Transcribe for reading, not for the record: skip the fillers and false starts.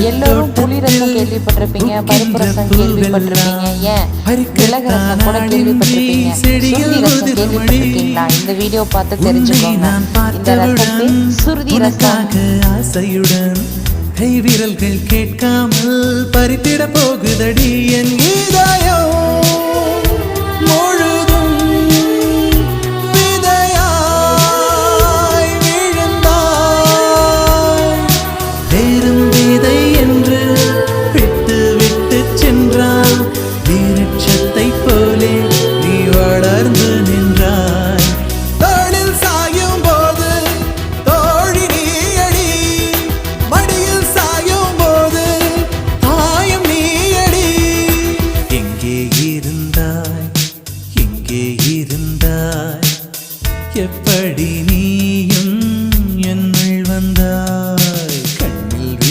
எல்லோரும் புளி ரசம் கேள்விப்பட்டிருப்பீங்க, பருப்பு ரசம் கேள்விப்பட்டிருப்பீங்க, ஏன் மிளகு ரசம் கூட கேள்விப்பட்டிருப்பீங்க. சுருதி ரசம் கேள்விப்பட்டிருக்கீங்களா? இந்த வீடியோ பார்த்து தெரிஞ்சுக்கோங்க. இந்த ரசத்தை சுருதி ரசம். ஆசையுடன் கை விரல்கள் கேட்காமல் பறித்திட போகுதடி என் இதயம்.